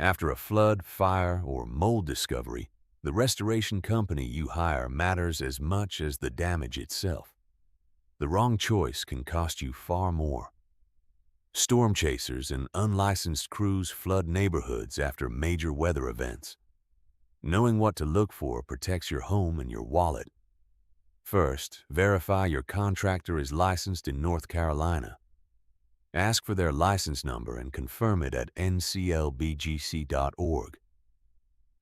After a flood, fire, or mold discovery, the restoration company you hire matters as much as the damage itself. The wrong choice can cost you far more. Storm chasers and unlicensed crews flood neighborhoods after major weather events. Knowing what to look for protects your home and your wallet. First, verify your contractor is licensed in North Carolina. Ask for their license number and confirm it at nclbgc.org.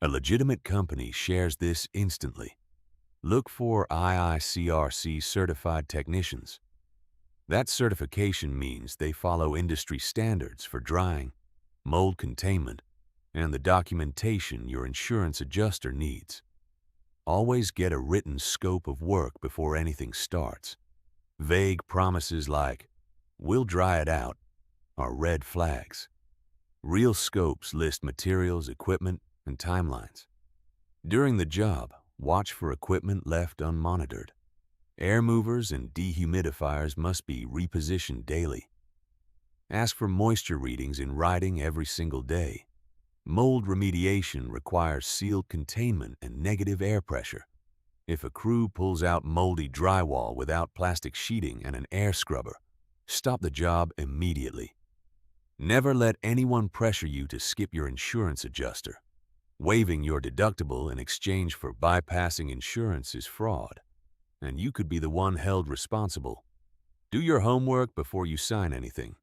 A legitimate company shares this instantly. Look for IICRC-certified technicians. That certification means they follow industry standards for drying, mold containment, and the documentation your insurance adjuster needs. Always get a written scope of work before anything starts. Vague promises like, "We'll dry it out," are red flags. Real scopes list materials, equipment, and timelines. During the job, watch for equipment left unmonitored. Air movers and dehumidifiers must be repositioned daily. Ask for moisture readings in writing every single day. Mold remediation requires sealed containment and negative air pressure. If a crew pulls out moldy drywall without plastic sheeting and an air scrubber, stop the job immediately. Never let anyone pressure you to skip your insurance adjuster. Waiving your deductible in exchange for bypassing insurance is fraud, and you could be the one held responsible. Do your homework before you sign anything.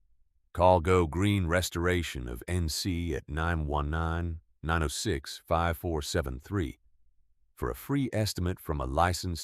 Call Go Green Restoration of NC at 919-906-5473 for a free estimate from a licensed